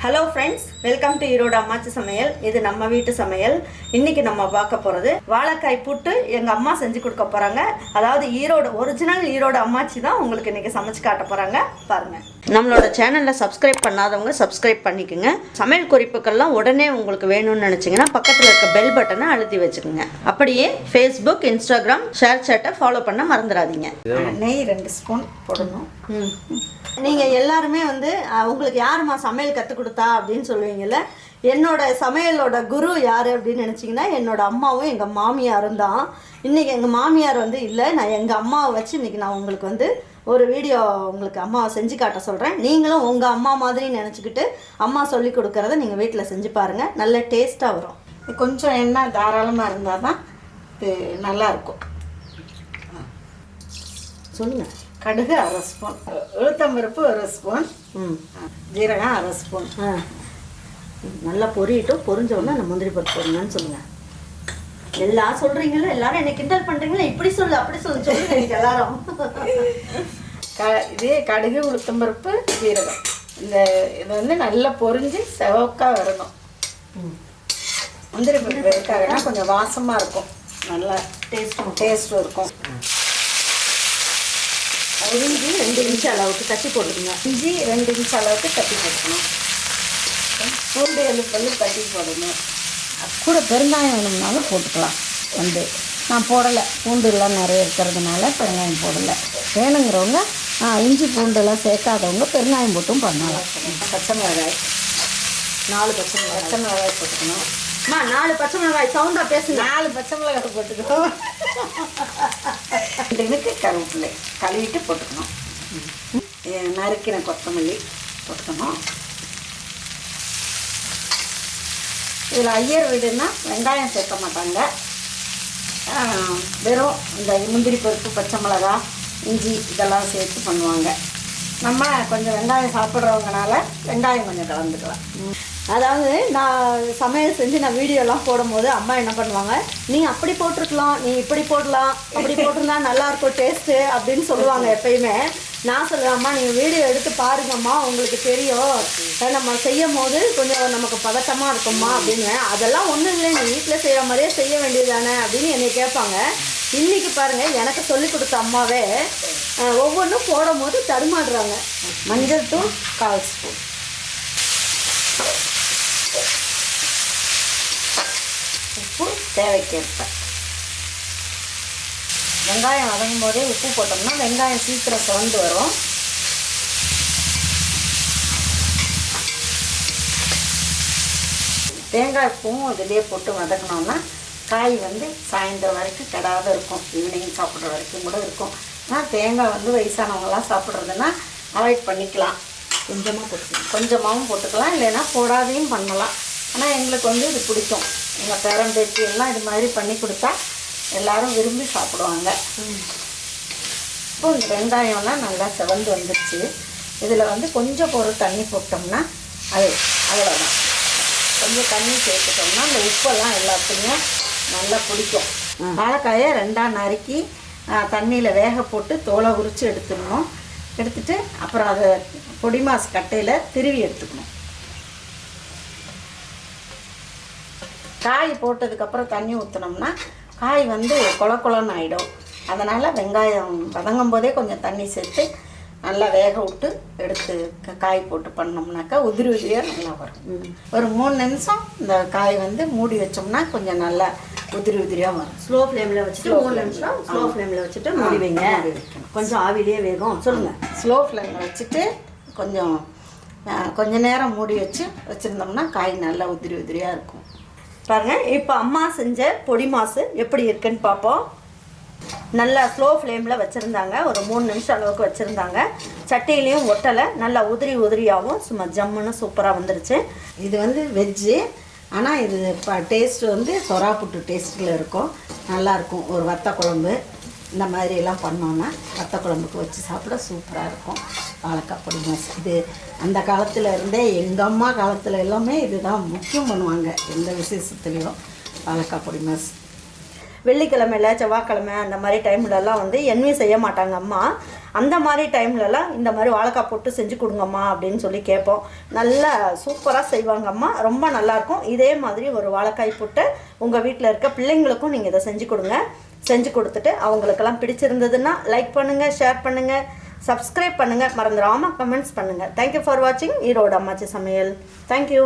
Hello friends, welcome to Erode அம்மாச்சி சமையல். இது நம்ம வீட்டு சமையல். இன்றைக்கி நம்ம பார்க்க போகிறது வாழைக்காய் புட்டு எங்கள் அம்மா செஞ்சு கொடுக்க போகிறாங்க. அதாவது ஈரோடு ஒரிஜினல் ஈரோடு அம்மாச்சி தான் உங்களுக்கு இன்றைக்கி சமைச்சு காட்ட போகிறாங்க. பாருங்கள். நம்மளோட சேனலில் சப்ஸ்கிரைப் பண்ணாதவங்க சப்ஸ்கிரைப் பண்ணிக்கோங்க. சமையல் குறிப்புகள்லாம் உடனே உங்களுக்கு வேணும்னு நினச்சிங்கன்னா பக்கத்தில் இருக்க பெல் பட்டனை அழுத்தி வச்சுக்கோங்க. அப்படியே ஃபேஸ்புக், இன்ஸ்டாகிராம், ஷேர் சேட்டை ஃபாலோ பண்ண மறந்துடாதீங்க. நெய் 2 ஸ்பூன் போடணும். நீங்கள் எல்லாருமே வந்து உங்களுக்கு யாருமா சமையல் கற்றுக் கொடுத்தா அப்படின்னு சொல்லுவீங்கள்ல. என்னோட சமையலோட குரு யார் அப்படின்னு நினச்சிங்கன்னா என்னோட அம்மாவும் எங்கள் மாமியாரும் தான். இன்றைக்கி எங்கள் மாமியார் வந்து இல்லை, நான் எங்கள் அம்மாவை வச்சு இன்றைக்கி நான் உங்களுக்கு வந்து ஒரு வீடியோ உங்களுக்கு அம்மாவை செஞ்சு காட்ட சொல்கிறேன். நீங்களும் உங்கள் அம்மா மாதிரி நினச்சிக்கிட்டு அம்மா சொல்லி கொடுக்குறத நீங்கள் வீட்டில் செஞ்சு பாருங்கள். நல்ல டேஸ்ட்டாக வரும். கொஞ்சம் எண்ணெய் தாராளமாக இருந்தால் தான் இது நல்லாயிருக்கும். சொல்லுங்கள். கடுகு 1/2 ஸ்பூன், உளுத்தம்பருப்பு 1 ஸ்பூன், ஜீரகம் 1/2 ஸ்பூன். நல்லா பொரியட்டும். பொரிஞ்சோடனே நான் முந்திரி பருப்பு போடுங்கன்னு சொல்லுங்கள். எல்லாம் சொல்கிறீங்களா? எல்லாரும் என்னை கிண்டல் பண்ணுறீங்களா? இப்படி சொல்லு அப்படி சொல்லுங்க எல்லாரும். இது கடுகு, உளுத்தம்பருப்பு, ஜீரகம் இது வந்து நல்லா பொரிஞ்சு செவக்காக வரணும். முந்திரி பருப்பு இருக்காங்கன்னா கொஞ்சம் வாசமாக இருக்கும், நல்லா டேஸ்ட்டும் இருக்கும். இஞ்சி 2 இன்ச் அளவுக்கு தட்டி போட்டுக்கோங்க. இஞ்சி 2 இன்ச் அளவுக்கு தட்டி போட்டுக்கணும். பூண்டு எலுப்பல் தட்டி போடணும். கூட பெருங்காயம் வேணும்னாலும் போட்டுக்கலாம். நான் போடலை, பூண்டுலாம் நிறைய இருக்கிறதுனால பெருங்காயம் போடலை. வேணுங்கிறவங்க இஞ்சி பூண்டுலாம் சேர்க்காதவங்க பெருங்காயம் போட்டும் பண்ணலாம். பச்சை மிளகாய் 4 பச்சை மிளகாய் போட்டுக்கணும். 4 பச்சை மிளகாய் சவுண்டாக பேசுங்க. 4 பச்சை மிளகாய் போட்டுக்கணும். 2 இனுக்கு கருவேப்பிலை கழுவிட்டு போட்டுக்கணும். நறுக்கின கொத்தமல்லி போட்டுக்கணும். இதில் ஐயர் வீடுன்னா வெங்காயம் சேர்க்க மாட்டாங்க. வெறும் இந்த முந்திரி பருப்பு, பச்சை மிளகா, இஞ்சி இதெல்லாம் சேர்த்து பண்ணுவாங்க. நம்ம கொஞ்சம் வெங்காயம் சாப்பிட்றவங்கனால வெங்காயம் கொஞ்சம் கலந்துக்கலாம். அதாவது நான் சமையல் செஞ்சு நான் வீடியோலாம் போடும்போது அம்மா என்ன பண்ணுவாங்க, நீ அப்படி போட்டிருக்கலாம், நீ இப்படி போடலாம், அப்படி போட்டிருந்தா நல்லாயிருக்கும் டேஸ்ட்டு அப்படின்னு சொல்லுவாங்க எப்பயுமே. நான் சொல்லுவேன், அம்மா நீங்கள் வீடியோ எடுத்து பாருங்கம்மா, உங்களுக்கு தெரியும், நம்ம செய்யும் போது கொஞ்சம் நமக்கு பதட்டமாக இருக்கும்மா அப்படின்னு. அதெல்லாம் ஒன்றும் இல்லை, நீ வீட்டில் செய்கிற மாதிரியே செய்ய வேண்டியதானே அப்படின்னு என்னை கேட்பாங்க. இன்றைக்கி பாருங்கள், எனக்கு சொல்லி கொடுத்த அம்மாவே ஒவ்வொன்றும் போடும் போது தடுமாடுறாங்க. மஞ்சள் தூள் 1/4 ஸ்பூன், உப்பு தேவைக்கேற்ப. வெங்காயம் வதங்கும் போதே உப்பு போட்டோம்னா வெங்காயம் சீக்கிரம் சிவந்து வரும். தேங்காய் பூவும் இதிலே போட்டு வதங்கினோம்னா காய் வந்து சாயந்தரம் வரைக்கும் கெடாத இருக்கும். ஈவினிங் சாப்பிட்ற வரைக்கும் கூட இருக்கும். ஆனால் தேங்காய் வந்து வயசானவங்களாம் சாப்பிட்றதுன்னா அவாய்ட் பண்ணிக்கலாம். கொஞ்சமாகவும் போட்டுக்கலாம், இல்லைன்னா போடாதையும் பண்ணலாம். ஆனால் எங்களுக்கு வந்து இது பிடிக்கும். எங்கள் பேரம்பேத்தி எல்லாம் இது மாதிரி பண்ணி கொடுத்தா எல்லோரும் விரும்பி சாப்பிடுவாங்க. இப்போ இந்த வெங்காயம்லாம் நல்லா செவந்து வந்துடுச்சு. இதில் வந்து கொஞ்சம் ஒரு தண்ணி போட்டோம்னா அவ்வளோதான். கொஞ்சம் தண்ணி சேர்த்துட்டோம்னா அந்த உப்பெல்லாம் எல்லாத்துக்குமே நல்லா பிடிக்கும். வாழைக்காயை 2ஆக நறுக்கி தண்ணியில் வேக போட்டு தோலை உரித்து எடுத்துடணும். எடுத்துட்டு அப்புறம் அதை பொடி மாஸ் கட்டையில் திருவி எடுத்துக்கணும். காய் போட்டதுக்கப்புறம் தண்ணி ஊற்றினோம்னா காய் வந்து கொலன்னு ஆகிடும். அதனால் வெங்காயம் வதங்கும் போதே கொஞ்சம் தண்ணி சேர்த்து நல்லா வேக விட்டு எடுத்து காய் போட்டு பண்ணோம்னாக்கா உதிரியாக நல்லா வரும். ஒரு 3 நிமிஷம் இந்த காய் வந்து மூடி வச்சோம்னா கொஞ்சம் நல்லா உதிரியாக வரும். ஸ்லோ ஃப்ளேமில் வச்சுட்டு 3 நிமிஷம் ஸ்லோ ஃப்ளேமில் வச்சுட்டு மூடி வைங்க. கொஞ்சம் ஆவிலேயே வேகும். சொல்லுங்கள். ஸ்லோ ஃப்ளேமில் வச்சுட்டு கொஞ்சம் நேரம் மூடி வச்சுருந்தோம்னா காய் நல்லா உதிரியாக இருக்கும். பாருங்கள், இப்போ அம்மா செஞ்ச பொடி மாசு எப்படி இருக்குன்னு பார்ப்போம். நல்லா ஸ்லோ ஃப்ளேமில் வச்சுருந்தாங்க. ஒரு 3 நிமிஷம் அளவுக்கு வச்சுருந்தாங்க. சட்டியிலையும் ஒட்டலை, நல்லா உதிரியாகவும் சும்மா ஜம்முன்னு சூப்பராக வந்துருச்சு. இது வந்து வெஜ்ஜு, ஆனால் இது டேஸ்ட்டு வந்து சொரா புட்டு டேஸ்ட்டில் இருக்கும். நல்லாயிருக்கும். ஒரு வத்த குழம்பு இந்த மாதிரியெல்லாம் பண்ணோன்னா வத்த குழம்புக்கு வச்சு சாப்பிட சூப்பராக இருக்கும். வாழைக்காய் பொடி மாஸ் இது அந்த காலத்தில் இருந்தே எங்கள் அம்மா காலத்தில் எல்லாமே இதுதான் முக்கியம் பண்ணுவாங்க. எந்த விசேஷத்துலேயும் வாழைக்காய் பொடி மாஸ். வெள்ளிக்கிழமையில், செவ்வாய்க்கிழமை அந்த மாதிரி டைம்லலாம் வந்து எண்ணெய் செய்ய மாட்டாங்க அம்மா. அந்த மாதிரி டைம்லலாம் இந்த மாதிரி வாழைக்காய் போட்டு செஞ்சு கொடுங்கம்மா அப்படின்னு சொல்லி கேட்போம். நல்லா சூப்பராக செய்வாங்கம்மா, ரொம்ப நல்லாயிருக்கும். இதே மாதிரி ஒரு வாழைக்காய் புட்டு உங்கள் வீட்டில் இருக்க பிள்ளைங்களுக்கும் நீங்கள் இதை செஞ்சு கொடுங்க. செஞ்சு கொடுத்துட்டு அவங்களுக்கெல்லாம் பிடிச்சிருந்ததுன்னா லைக் பண்ணுங்கள், ஷேர் பண்ணுங்கள், சப்ஸ்கிரைப் பண்ணுங்கள், மறந்துடாமல் கமெண்ட்ஸ் பண்ணுங்கள். தேங்க்யூ ஃபார் வாட்சிங் ஈரோடு அம்மாச்சி சமையல். தேங்க்யூ.